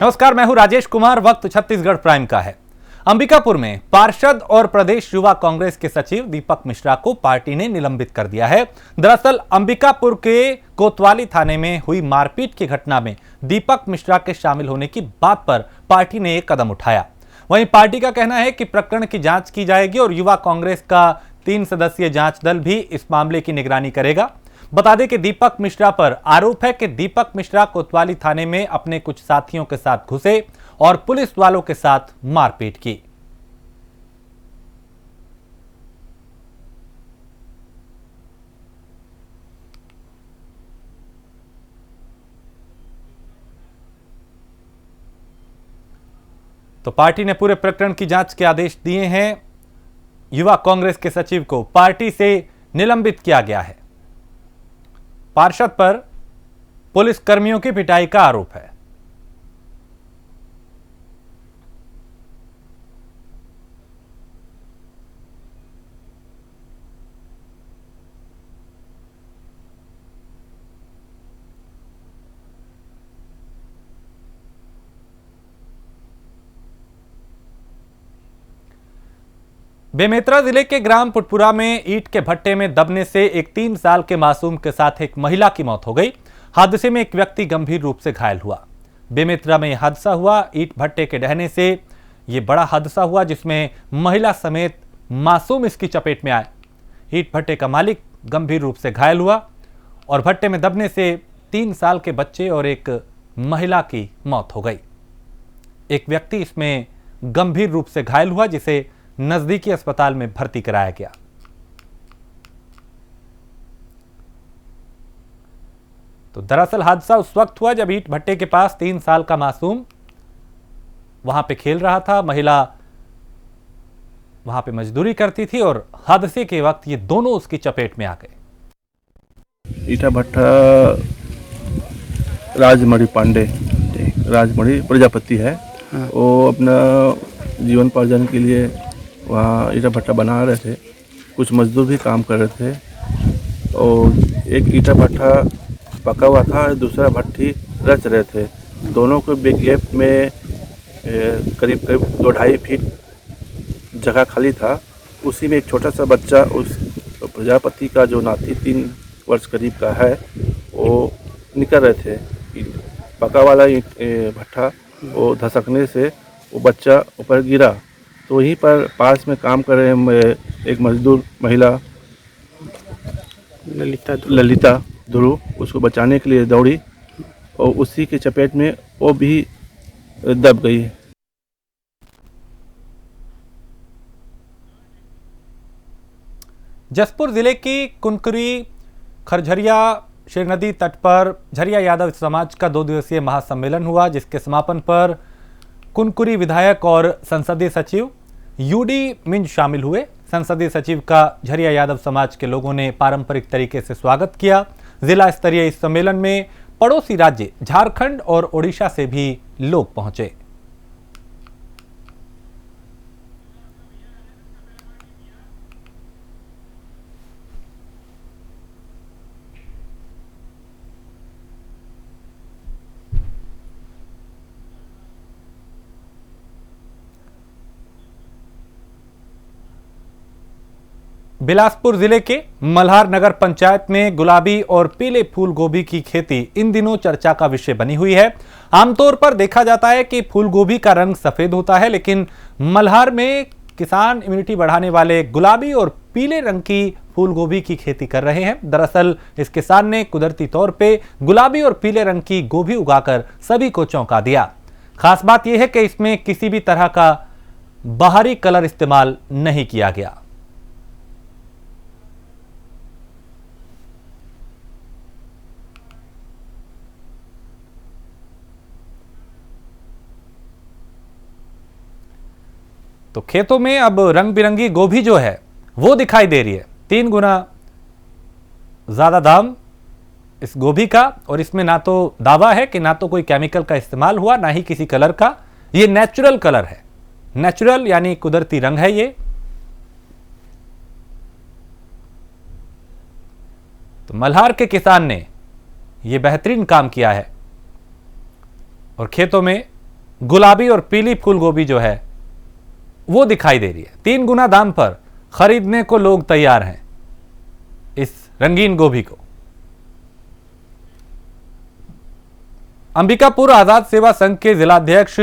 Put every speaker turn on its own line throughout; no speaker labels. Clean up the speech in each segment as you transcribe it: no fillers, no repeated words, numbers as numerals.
नमस्कार, मैं हूं राजेश कुमार। वक्त छत्तीसगढ़ प्राइम का है। अंबिकापुर में पार्षद और प्रदेश युवा कांग्रेस के सचिव दीपक मिश्रा को पार्टी ने निलंबित कर दिया है। दरअसल अंबिकापुर के कोतवाली थाने में हुई मारपीट की घटना में दीपक मिश्रा के शामिल होने की बात पर पार्टी ने एक कदम उठाया। वहीं पार्टी का कहना है कि प्रकरण की जांच की जाएगी और युवा कांग्रेस का 3 सदस्यीय जांच दल भी इस मामले की निगरानी करेगा। बता दें कि दीपक मिश्रा पर आरोप है कि दीपक मिश्रा कोतवाली थाने में अपने कुछ साथियों के साथ घुसे और पुलिस वालों के साथ मारपीट की। तो पार्टी ने पूरे प्रकरण की जांच के आदेश दिए हैं। युवा कांग्रेस के सचिव को पार्टी से निलंबित किया गया है। पार्षद पर पुलिस कर्मियों की पिटाई का आरोप है। बेमेतरा जिले के ग्राम पुटपुरा में ईंट के भट्टे में दबने से एक 3 साल के मासूम के साथ एक महिला की मौत हो गई। हादसे में एक व्यक्ति गंभीर रूप से घायल हुआ। बेमेतरा में यह हादसा हुआ। ईंट भट्टे के ढहने से यह बड़ा हादसा हुआ जिसमें महिला समेत मासूम इसकी चपेट में आए। ईंट भट्टे का मालिक गंभीर रूप से घायल हुआ और भट्टे में दबने से 3 साल के बच्चे और एक महिला की मौत हो गई। एक व्यक्ति इसमें गंभीर रूप से घायल हुआ जिसे नजदीकी अस्पताल में भर्ती कराया गया। तो दरअसल हादसा उस वक्त हुआ जब ईंट भट्टे के पास 3 साल का मासूम वहां पे खेल रहा था। महिला वहां पे मजदूरी करती थी और हादसे के वक्त ये दोनों उसकी चपेट में आ गए।
ईटा भट्टा राजमणि पांडे, राजमणि प्रजापति है। वो अपना जीवन पार्जन के लिए वहाँ ईटा भट्टा बना रहे थे। कुछ मजदूर भी काम कर रहे थे और एक ईटा भट्टा पका हुआ था, दूसरा भट्टी रच रहे थे। दोनों के गैप में करीब 2-2.5 फीट जगह खाली था। उसी में एक छोटा सा बच्चा, उस प्रजापति का जो नाती 3 वर्ष करीब का है, वो निकल रहे थे। पका वाला भट्टा वो धसकने से वो बच्चा ऊपर गिरा। तो वहीं पर पास में काम कर रहे एक मजदूर महिला ललिता ध्रुव उसको बचाने के लिए दौड़ी और उसी के चपेट में वो भी दब गई।
जसपुर जिले की कुनकुरी खरझरिया शेर नदी तट पर झरिया यादव समाज का 2 दिवसीय महासम्मेलन हुआ, जिसके समापन पर कुनकुरी विधायक और संसदीय सचिव यूडी मिंज शामिल हुए। संसदीय सचिव का झरिया यादव समाज के लोगों ने पारंपरिक तरीके से स्वागत किया। जिला स्तरीय इस सम्मेलन में पड़ोसी राज्य झारखंड और ओडिशा से भी लोग पहुंचे। बिलासपुर जिले के मल्हार नगर पंचायत में गुलाबी और पीले फूल गोभी की खेती इन दिनों चर्चा का विषय बनी हुई है। आमतौर पर देखा जाता है कि फूल गोभी का रंग सफेद होता है, लेकिन मल्हार में किसान इम्यूनिटी बढ़ाने वाले गुलाबी और पीले रंग की फूल गोभी की खेती कर रहे हैं। दरअसल इस किसान ने कुदरती तौर पे गुलाबी और पीले रंग की गोभी उगाकर सभी को चौंका दिया। खास बात यह है कि इसमें किसी भी तरह का बाहरी कलर इस्तेमाल नहीं किया गया। तो खेतों में अब रंग बिरंगी गोभी जो है वो दिखाई दे रही है। 3 गुना ज्यादा दाम इस गोभी का, और इसमें ना तो दावा है कि ना तो कोई केमिकल का इस्तेमाल हुआ, ना ही किसी कलर का। ये नेचुरल कलर है। नेचुरल यानी कुदरती रंग है ये। तो मल्हार के किसान ने यह बेहतरीन काम किया है और खेतों में गुलाबी और पीली फूल गोभी जो है वो दिखाई दे रही है। 3 गुना दाम पर खरीदने को लोग तैयार हैं इस रंगीन गोभी को। अंबिकापुर आजाद सेवा संघ के जिलाध्यक्ष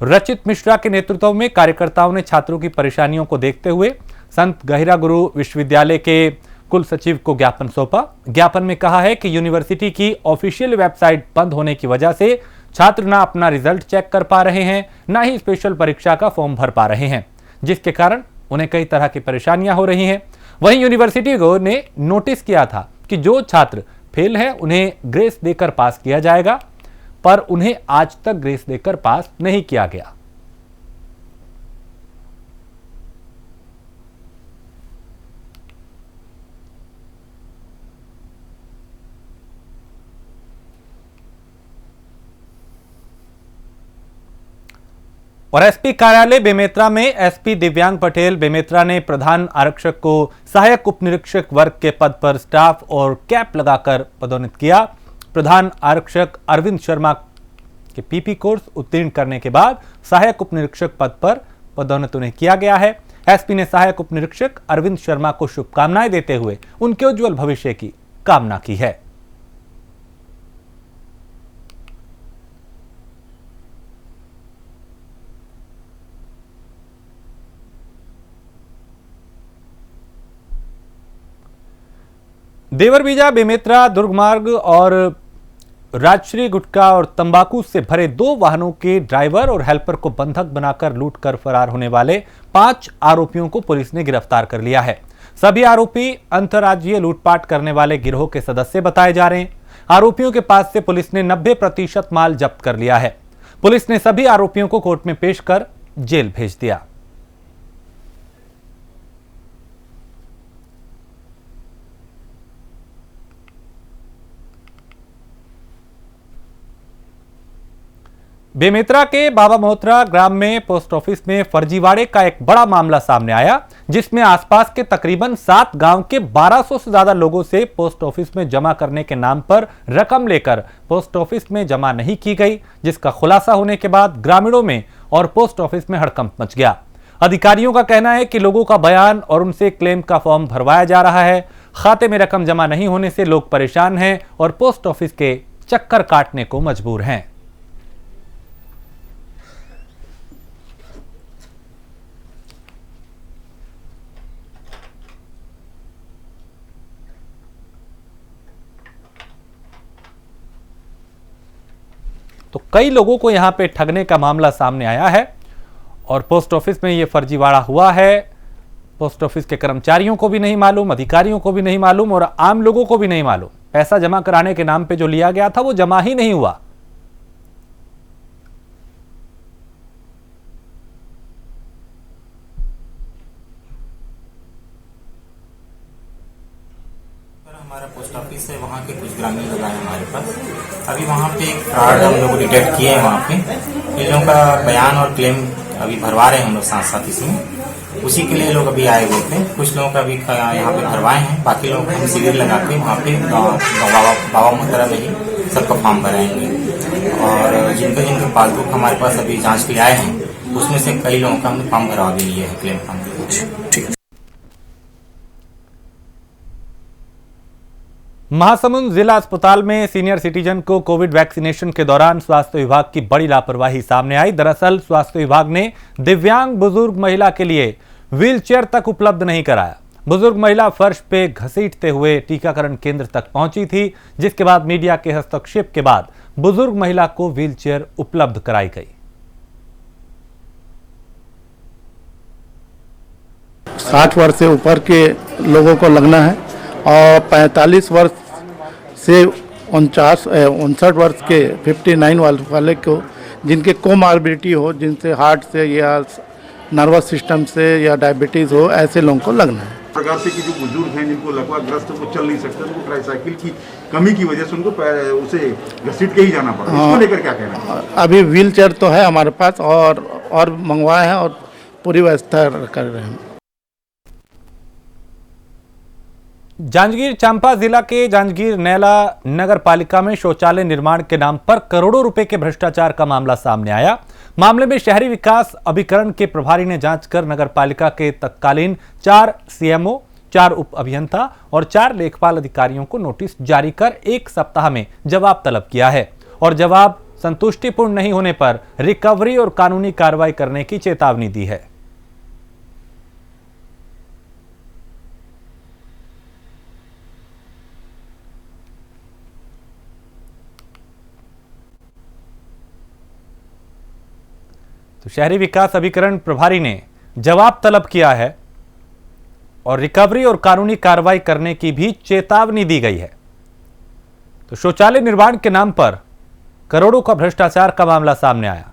रचित मिश्रा के नेतृत्व में कार्यकर्ताओं ने छात्रों की परेशानियों को देखते हुए संत गहिरा गुरु विश्वविद्यालय के कुल सचिव को ज्ञापन सौंपा। ज्ञापन में कहा है कि यूनिवर्सिटी की ऑफिशियल वेबसाइट बंद होने की वजह से छात्र ना अपना रिजल्ट चेक कर पा रहे हैं, ना ही स्पेशल परीक्षा का फॉर्म भर पा रहे हैं, जिसके कारण उन्हें कई तरह की परेशानियां हो रही हैं। वहीं यूनिवर्सिटी ने नोटिस किया था कि जो छात्र फेल है उन्हें ग्रेस देकर पास किया जाएगा, पर उन्हें आज तक ग्रेस देकर पास नहीं किया गया। और एसपी कार्यालय बेमेतरा में एसपी दिव्यांग पटेल बेमेतरा ने प्रधान आरक्षक को सहायक उपनिरीक्षक वर्ग के पद पर स्टाफ और कैप लगाकर पदोन्नत किया। प्रधान आरक्षक अरविंद शर्मा के पीपी कोर्स उत्तीर्ण करने के बाद सहायक उपनिरीक्षक पद पर पदोन्नत उन्हें किया गया है। एसपी ने सहायक उपनिरीक्षक अरविंद शर्मा को शुभकामनाएं देते हुए उनके उज्जवल भविष्य की कामना की है। देवरबीजा बेमेतरा दुर्ग मार्ग और राजश्री गुटखा और तंबाकू से भरे 2 वाहनों के ड्राइवर और हेल्पर को बंधक बनाकर लूटकर फरार होने वाले 5 आरोपियों को पुलिस ने गिरफ्तार कर लिया है। सभी आरोपी अंतर्राज्यीय लूटपाट करने वाले गिरोह के सदस्य बताए जा रहे हैं। आरोपियों के पास से पुलिस ने 90% माल जब्त कर लिया है। पुलिस ने सभी आरोपियों को कोर्ट में पेश कर जेल भेज दिया। बेमेतरा के बाबा मोहतरा ग्राम में पोस्ट ऑफिस में फर्जीवाड़े का एक बड़ा मामला सामने आया, जिसमें आसपास के तकरीबन 7 गांव के 1200 से ज्यादा लोगों से पोस्ट ऑफिस में जमा करने के नाम पर रकम लेकर पोस्ट ऑफिस में जमा नहीं की गई, जिसका खुलासा होने के बाद ग्रामीणों में और पोस्ट ऑफिस में हड़कंप मच गया। अधिकारियों का कहना है कि लोगों का बयान और उनसे क्लेम का फॉर्म भरवाया जा रहा है। खाते में रकम जमा नहीं होने से लोग परेशान हैं और पोस्ट ऑफिस के चक्कर काटने को मजबूर हैं। तो कई लोगों को यहां पे ठगने का मामला सामने आया है और पोस्ट ऑफिस में यह फर्जीवाड़ा हुआ है। पोस्ट ऑफिस के कर्मचारियों को भी नहीं मालूम, अधिकारियों को भी नहीं मालूम और आम लोगों को भी नहीं मालूम। पैसा जमा कराने के नाम पे जो लिया गया था वो जमा ही नहीं हुआ।
हमारा पोस्ट ऑफिस है, वहाँ के कुछ ग्रामीण लोग आए हमारे पास। अभी वहाँ पे एक फ्रॉड हम लोग डिटेक्ट किए हैं। वहाँ पे इन लोगों का बयान और क्लेम अभी भरवा रहे हैं हम लोग साथ साथ इसमें। उसी के लिए लोग अभी आए हुए थे। कुछ लोगों का अभी यहाँ पे भरवाए हैं, बाकी लोगों को हम शिविर लगा के वहाँ पे बाबा मोहतरा में ही सबका फॉर्म भराएंगे। और जिनके पासबुक हमारे पास अभी जाँच के लिए आए हैं, उसमें से कई लोगों का हमने फॉर्म भरवा भी लिए है, क्लेम फॉर्म।
महासमुंद जिला अस्पताल में सीनियर सिटीजन को कोविड वैक्सीनेशन के दौरान स्वास्थ्य विभाग की बड़ी लापरवाही सामने आई। दरअसल स्वास्थ्य विभाग ने दिव्यांग बुजुर्ग महिला के लिए व्हीलचेयर तक उपलब्ध नहीं कराया। बुजुर्ग महिला फर्श पे घसीटते हुए टीकाकरण केंद्र तक पहुंची थी, जिसके बाद मीडिया के हस्तक्षेप के बाद बुजुर्ग महिला को व्हीलचेयर उपलब्ध कराई गई।
60 वर्ष से ऊपर के लोगों को लगना है और 45 वर्ष से 59 वर्ष के 59 वाले को जिनके कोमॉर्बिडिटी हो, जिनसे हार्ट से या नर्वस सिस्टम से या डायबिटीज़ हो, ऐसे लोगों को लगना है।
प्रकार से कि जो बुजुर्ग हैं जिनको लगवा ग्रस्त वो चल नहीं सकते, उनको ट्राईसाइकिल की कमी की वजह से उनको उसे घसीट के ही जाना पड़ा। इसको लेकर क्या कहना है?
अभी व्हील चेयर तो है हमारे पास और मंगवाए हैं और पूरी व्यवस्था कर रहे हैं।
जांजगीर चांपा जिला के जांजगीर नैला नगर पालिका में शौचालय निर्माण के नाम पर करोड़ों रुपए के भ्रष्टाचार का मामला सामने आया। मामले में शहरी विकास अभिकरण के प्रभारी ने जांच कर नगर पालिका के तत्कालीन 4 सीएमओ, 4 उप अभियंता और 4 लेखपाल अधिकारियों को नोटिस जारी कर 1 सप्ताह में जवाब तलब किया है और जवाब संतुष्टिपूर्ण नहीं होने पर रिकवरी और कानूनी कार्रवाई करने की चेतावनी दी है। तो शहरी विकास अभिकरण प्रभारी ने जवाब तलब किया है और रिकवरी और कानूनी कार्रवाई करने की भी चेतावनी दी गई है। तो शौचालय निर्माण के नाम पर करोड़ों का भ्रष्टाचार का मामला सामने आया।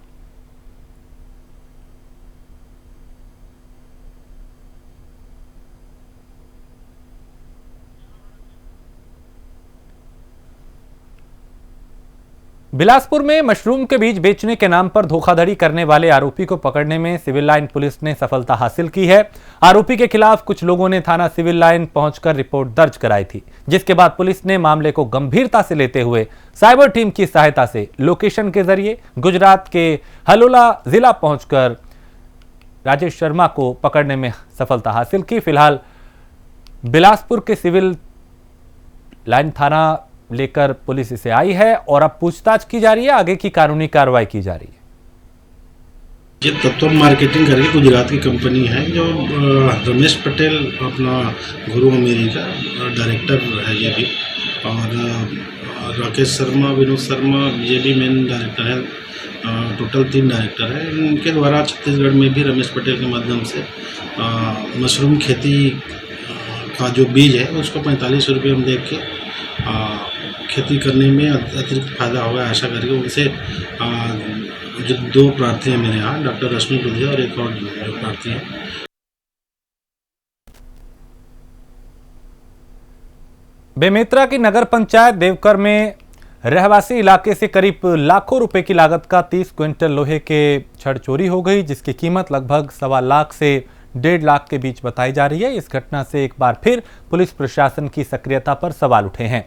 बिलासपुर में मशरूम के बीज बेचने के नाम पर धोखाधड़ी करने वाले आरोपी को पकड़ने में सिविल लाइन पुलिस ने सफलता हासिल की है। आरोपी के खिलाफ कुछ लोगों ने थाना सिविल लाइन पहुंचकर रिपोर्ट दर्ज कराई थी, जिसके बाद पुलिस ने मामले को गंभीरता से लेते हुए साइबर टीम की सहायता से लोकेशन के जरिए गुजरात के हलोला जिला पहुंचकर राजेश शर्मा को पकड़ने में सफलता हासिल की। फिलहाल बिलासपुर के सिविल लाइन थाना लेकर पुलिस इसे आई है और अब पूछताछ की जा रही है, आगे की कानूनी कार्रवाई की जा रही है।
ये तत्व मार्केटिंग करके गुजरात की कंपनी है, जो रमेश पटेल अपना गुरु मेरी का डायरेक्टर है ये भी, और राकेश शर्मा, विनोद शर्मा ये भी मेन डायरेक्टर है। टोटल 3 डायरेक्टर है। इनके द्वारा छत्तीसगढ़ में भी रमेश पटेल के माध्यम से मशरूम खेती का जो बीज है उसको 45 रुपये हम देख के खेती करने में अतिरिक्त फायदा होगा आशा करके उनसे जो 2 प्रार्थी हैं मेरे यहाँ, डॉक्टर रश्मि बुधिया और एक और प्रार्थी है।
बेमेतरा की नगर पंचायत देवकर में रहवासी इलाके से करीब लाखों रुपए की लागत का 30 क्विंटल लोहे के छड़ चोरी हो गई, जिसकी कीमत लगभग 1.25 लाख से 1.5 लाख के बीच बताई जा रही है। इस घटना से एक बार फिर पुलिस प्रशासन की सक्रियता पर सवाल उठे हैं।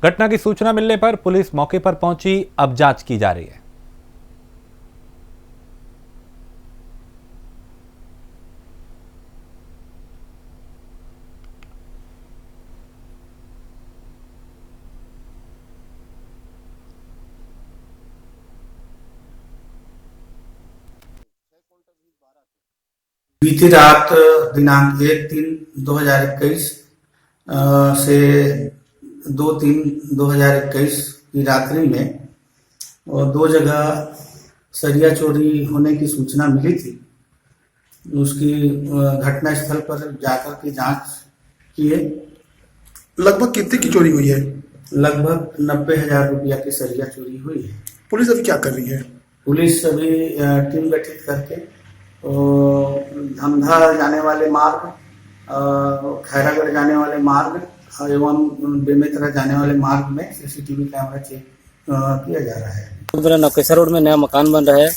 घटना की सूचना मिलने पर पुलिस मौके पर पहुंची, अब जांच की जा रही है।
बीती रात दिनांक 1/3/2021 से 2/3/2021 की रात्रि में और 2 जगह सरिया चोरी होने की सूचना मिली थी। उसकी घटना स्थल पर जाकर के जांच किए।
लगभग कितने की चोरी हुई है?
लगभग 90,000 रुपया की सरिया चोरी हुई है।
पुलिस अभी क्या कर रही है?
पुलिस अभी टीम गठित करके धमधा जाने वाले मार्ग, खैरागढ़ जाने वाले मार्ग एवं बेमेतरा जाने वाले मार्ग में सीसीटीवी कैमरा चेक किया जा रहा है।
मेरा नौकेश्वर रोड में नया मकान बन रहा है,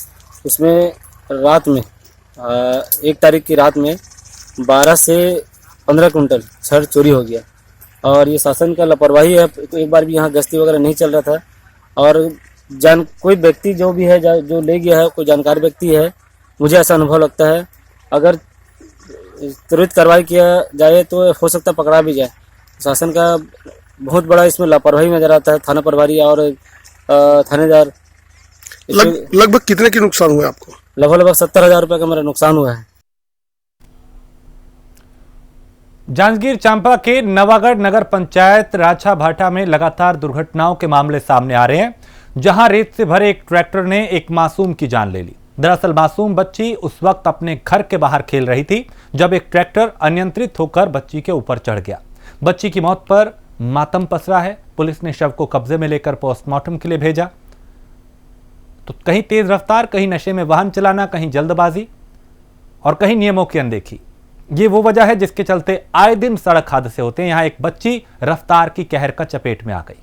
उसमें रात में 1 तारीख की रात में 12 से 15 कुंटल छड़ चोरी हो गया और ये शासन का लापरवाही है। एक बार भी यहाँ गश्ती वगैरह नहीं चल रहा था और कोई व्यक्ति जो भी है जो ले गया है, कोई जानकार व्यक्ति है, मुझे ऐसा अनुभव लगता है अगर त्वरित कार्रवाई किया जाए तो हो सकता है पकड़ा भी जाए। शासन का बहुत बड़ा इसमें लापरवाही नजर आता है। थाना प्रभारी और थानेदार
लगभग कितने की नुकसान हुआ आपको?
लगभग 70,000 रुपये का मेरा नुकसान हुआ है।
जांजगीर चांपा के नवागढ़ नगर पंचायत राछा भाटा में लगातार दुर्घटनाओं के मामले सामने आ रहे हैं, जहां रेत से भरे एक ट्रैक्टर ने एक मासूम की जान ले ली। दरअसल मासूम बच्ची उस वक्त अपने घर के बाहर खेल रही थी जब एक ट्रैक्टर अनियंत्रित होकर बच्ची के ऊपर चढ़ गया। बच्ची की मौत पर मातम पसरा है। पुलिस ने शव को कब्जे में लेकर पोस्टमार्टम के लिए भेजा। तो कहीं तेज रफ्तार, कहीं नशे में वाहन चलाना, कहीं जल्दबाजी और कहीं नियमों की अनदेखी, ये वो वजह है जिसके चलते आए दिन सड़क हादसे होते हैं। यहां एक बच्ची रफ्तार की कहर का चपेट में आ गई।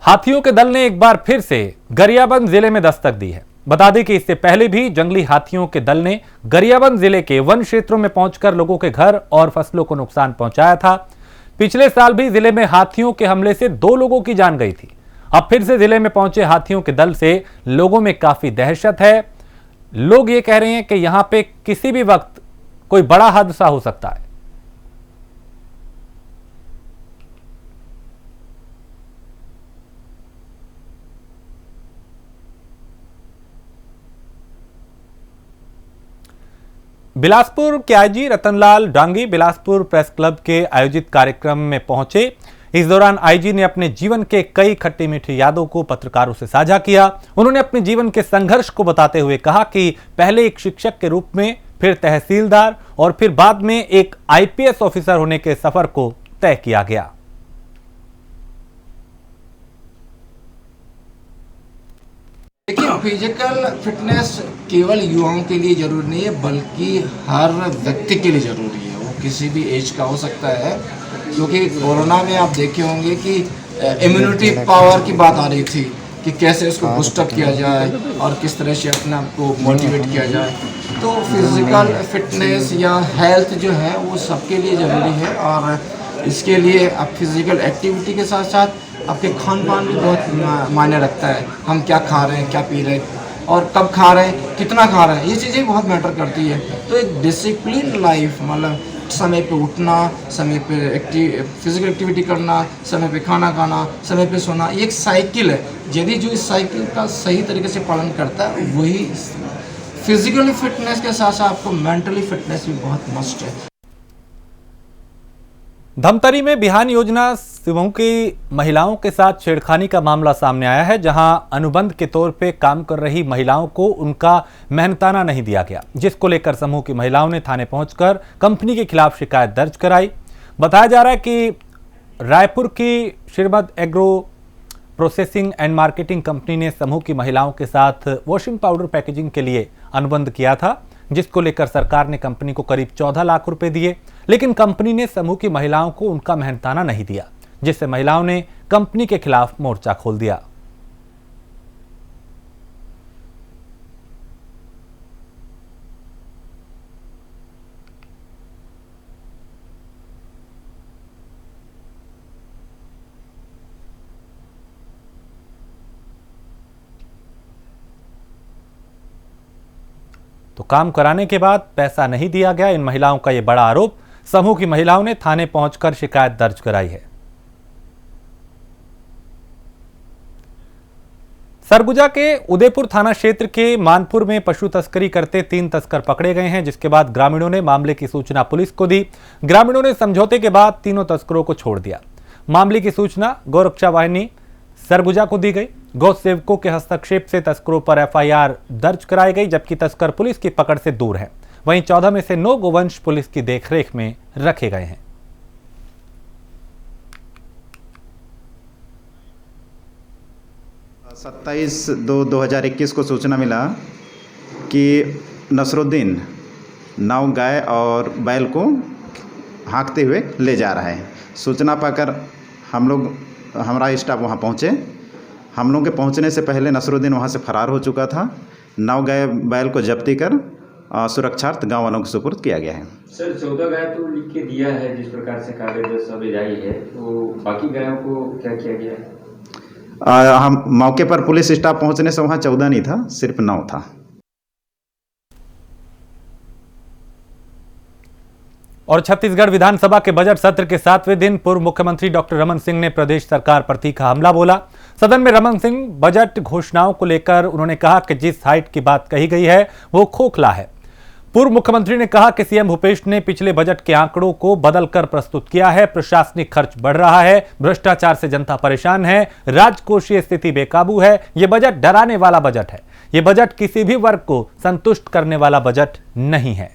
हाथियों के दल ने एक बार फिर से गरियाबंद जिले में दस्तक दी है। बता दें कि इससे पहले भी जंगली हाथियों के दल ने गरियाबंद जिले के वन क्षेत्रों में पहुंचकर लोगों के घर और फसलों को नुकसान पहुंचाया था। पिछले साल भी जिले में हाथियों के हमले से 2 लोगों की जान गई थी। अब फिर से जिले में पहुंचे हाथियों के दल से लोगों में काफी दहशत है। लोग ये कह रहे हैं कि यहां पे किसी भी वक्त कोई बड़ा हादसा हो सकता है। बिलासपुर के IG Ratanlal Dangi Bilaspur press club के आयोजित कार्यक्रम में पहुंचे। इस दौरान आईजी ने अपने जीवन के कई खट्टी मीठी यादों को पत्रकारों से साझा किया। उन्होंने अपने जीवन के संघर्ष को बताते हुए कहा कि पहले एक शिक्षक के रूप में, फिर तहसीलदार और फिर बाद में एक आईपीएस ऑफिसर होने के सफर को तय किया गया।
देखिए, फिजिकल फिटनेस केवल युवाओं के लिए जरूरी नहीं है, बल्कि हर व्यक्ति के लिए जरूरी है। वो किसी भी एज का हो सकता है, क्योंकि कोरोना में आप देखे होंगे कि इम्यूनिटी पावर की बात आ रही थी कि कैसे उसको बूस्टअप किया जाए और किस तरह से अपने आप को मोटिवेट किया जाए। तो फिजिकल फिटनेस या हेल्थ जो है वो सबके लिए ज़रूरी है, और इसके लिए आप फिजिकल एक्टिविटी के साथ साथ आपके खान पान भी बहुत मायने रखता है। हम क्या खा रहे हैं, क्या पी रहे हैं और कब खा रहे हैं, कितना खा रहे हैं, ये चीज़ें बहुत मैटर करती है। तो एक डिसिप्लिन लाइफ, मतलब समय पे उठना, समय पे फिजिकल एक्टिविटी करना, समय पे खाना खाना, समय पे सोना, ये एक साइकिल है। यदि जो इस साइकिल का सही तरीके से पालन करता है, वही फिजिकली फिटनेस के साथ साथ आपको मेंटली फिटनेस भी बहुत मस्ट है।
धमतरी में बिहान योजना समूह की महिलाओं के साथ छेड़खानी का मामला सामने आया है, जहां अनुबंध के तौर पे काम कर रही महिलाओं को उनका मेहनताना नहीं दिया गया, जिसको लेकर समूह की महिलाओं ने थाने पहुंचकर कंपनी के खिलाफ शिकायत दर्ज कराई। बताया जा रहा है कि रायपुर की Shrimad agro processing and marketing company ने समूह की महिलाओं के साथ वॉशिंग पाउडर पैकेजिंग के लिए अनुबंध किया था, जिसको लेकर सरकार ने कंपनी को करीब 14 लाख रुपए दिए, लेकिन कंपनी ने समूह की महिलाओं को उनका मेहनताना नहीं दिया, जिससे महिलाओं ने कंपनी के खिलाफ मोर्चा खोल दिया। तो काम कराने के बाद पैसा नहीं दिया गया, इन महिलाओं का यह बड़ा आरोप। समूह की महिलाओं ने थाने पहुंचकर शिकायत दर्ज कराई है। सरगुजा के उदयपुर थाना क्षेत्र के मानपुर में पशु तस्करी करते 3 तस्कर पकड़े गए हैं, जिसके बाद ग्रामीणों ने मामले की सूचना पुलिस को दी। ग्रामीणों ने समझौते के बाद तीनों तस्करों को छोड़ दिया। मामले की सूचना गौरक्षा वाहिनी सरगुजा को दी गई। गौ सेवकों के हस्तक्षेप से तस्करों पर एफआईआर दर्ज कराई गई, जबकि तस्कर पुलिस की पकड़ से दूर हैं। वहीं 14 में से 9 गोवंश पुलिस की देखरेख में रखे गए हैं।
– 27/2/2021 को सूचना मिला कि नसरुद्दीन 9 गाय और बैल को हाँकते हुए ले जा रहा है। सूचना पाकर हमारा स्टाफ वहाँ पहुँचे। हम लोग के पहुँचने से पहले नसरुद्दीन वहाँ से फरार हो चुका था। 9 गाय बैल को जब्ती कर सुरक्षार्थ गांव वालों को सुपुर्द किया गया है।
सर 14 गाय तो लिख के दिया है, जिस प्रकार से कागज सब जारी है, तो बाकी गायों को क्या किया गया है?
हम मौके पर पुलिस स्टाफ पहुंचने से वहां 14 नहीं था, सिर्फ 9 था।
और छत्तीसगढ़ विधानसभा के बजट सत्र के 7वें दिन पूर्व मुख्यमंत्री डॉक्टर रमन सिंह ने प्रदेश सरकार पर तीखा हमला बोला। सदन में रमन सिंह बजट घोषणाओं को लेकर उन्होंने कहा कि जिस हाइट की बात कही गई है वो खोखला है। पूर्व मुख्यमंत्री ने कहा कि सीएम भूपेश ने पिछले बजट के आंकड़ों को बदलकर प्रस्तुत किया है। प्रशासनिक खर्च बढ़ रहा है, भ्रष्टाचार से जनता परेशान है, राजकोषीय स्थिति बेकाबू है। यह बजट डराने वाला बजट है। यह बजट किसी भी वर्ग को संतुष्ट करने वाला बजट नहीं है।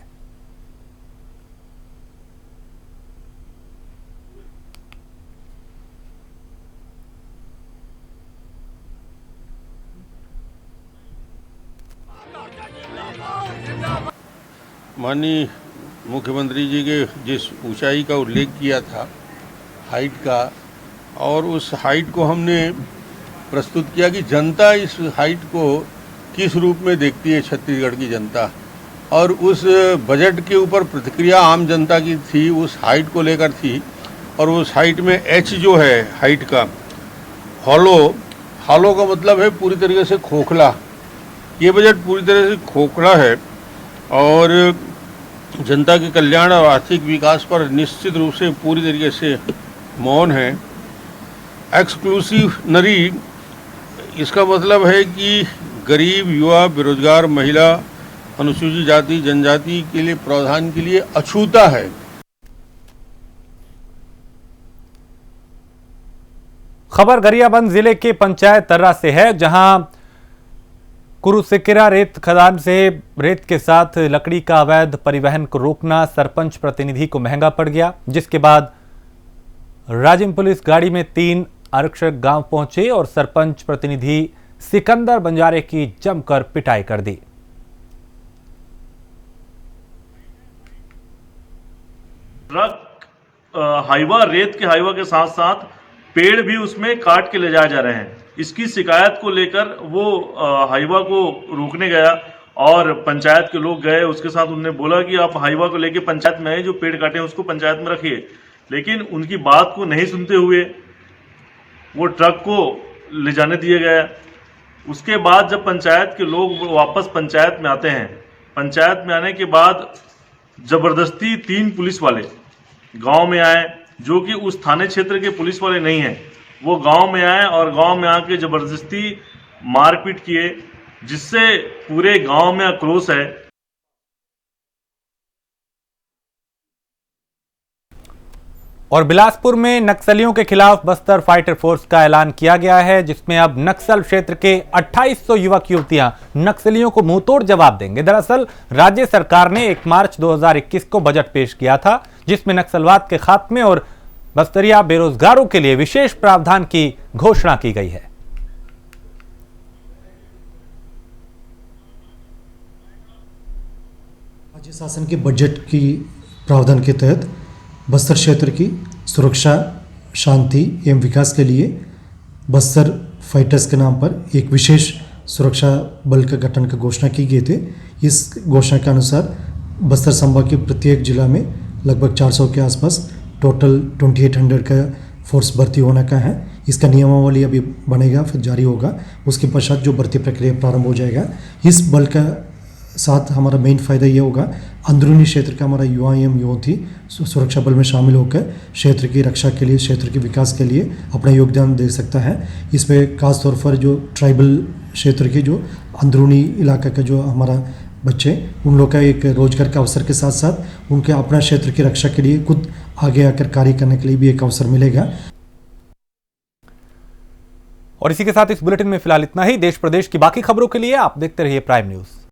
माननीय मुख्यमंत्री जी के जिस ऊंचाई का उल्लेख किया था हाइट का, और उस हाइट को हमने प्रस्तुत किया कि जनता इस हाइट को किस रूप में देखती है छत्तीसगढ़ की जनता, और उस बजट के ऊपर प्रतिक्रिया आम जनता की थी, उस हाइट को लेकर थी। और उस हाइट में एच जो है हाइट का, हॉलो का मतलब है पूरी तरीके से खोखला। ये बजट पूरी तरह से खोखला है और जनता के कल्याण और आर्थिक विकास पर निश्चित रूप से पूरी तरीके से मौन है। एक्सक्लूसिवनरी इसका मतलब है कि गरीब, युवा, बेरोजगार, महिला, अनुसूचित जाति, जनजाति के लिए प्रावधान के लिए अछूता है।
खबर गरियाबंद जिले के पंचायत तर्रा से है, जहां कुरुसिकिरा रेत खदान से रेत के साथ लकड़ी का अवैध परिवहन को रोकना सरपंच प्रतिनिधि को महंगा पड़ गया, जिसके बाद राजिम पुलिस गाड़ी में 3 आरक्षक गांव पहुंचे और सरपंच प्रतिनिधि सिकंदर बंजारे की जमकर पिटाई कर दी।
ट्रक हाईवा, रेत के हाईवा के साथ साथ पेड़ भी उसमें काट के ले जाए जा रहे हैं। इसकी शिकायत को लेकर वो हाईवा को रोकने गया और पंचायत के लोग गए, उसके साथ उन्होंने बोला कि आप हाईवा को लेके पंचायत में आए, जो पेड़ काटे हैं उसको पंचायत में रखिए। लेकिन उनकी बात को नहीं सुनते हुए वो ट्रक को ले जाने दिया गया। उसके बाद जब पंचायत के लोग वापस पंचायत में आते हैं, पंचायत में आने के बाद जबरदस्ती 3 पुलिस वाले गांव में आए, जो कि उस थाने क्षेत्र के पुलिस वाले नहीं हैं। वो गांव में आए और गांव में आके जबरदस्ती मारपीट किए, जिससे पूरे गांव में आक्रोश है।
और बिलासपुर में नक्सलियों के खिलाफ बस्तर फाइटर फोर्स का ऐलान किया गया है, जिसमें अब नक्सल क्षेत्र के 2800 युवक युवतियां नक्सलियों को मुंहतोड़ जवाब देंगे। दरअसल राज्य सरकार ने 1 मार्च 2021 को बजट पेश किया था, जिसमें नक्सलवाद के खात्मे और बस्तरिया बेरोजगारों के लिए विशेष प्रावधान की घोषणा की गई है।
राज्य शासन के बजट की प्रावधान के तहत बस्तर क्षेत्र की सुरक्षा, शांति एवं विकास के लिए बस्तर फाइटर्स के नाम पर एक विशेष सुरक्षा बल का गठन की घोषणा की गई थी। इस घोषणा के अनुसार बस्तर संभाग के प्रत्येक जिला में लगभग 400 के आसपास टोटल 2800 का फोर्स भर्ती होने का है। इसका नियमावली अभी बनेगा, फिर जारी होगा, उसके पश्चात जो भर्ती प्रक्रिया प्रारंभ हो जाएगा। इस बल का साथ हमारा मेन फ़ायदा ये होगा, अंदरूनी क्षेत्र का हमारा युवा एवं युवती सुरक्षा बल में शामिल होकर क्षेत्र की रक्षा के लिए, क्षेत्र के विकास के लिए अपना योगदान दे सकता है। इसमें खास तौर पर जो ट्राइबल क्षेत्र के जो अंदरूनी इलाका का जो हमारा बच्चे, उन लोग का एक रोजगार के अवसर के साथ साथ उनके अपना क्षेत्र की रक्षा के लिए खुद आगे आकर कार्य करने के लिए भी एक अवसर मिलेगा।
और इसी के साथ इस बुलेटिन में फिलहाल इतना ही। देश प्रदेश की बाकी खबरों के लिए आप देखते रहिए प्राइम न्यूज।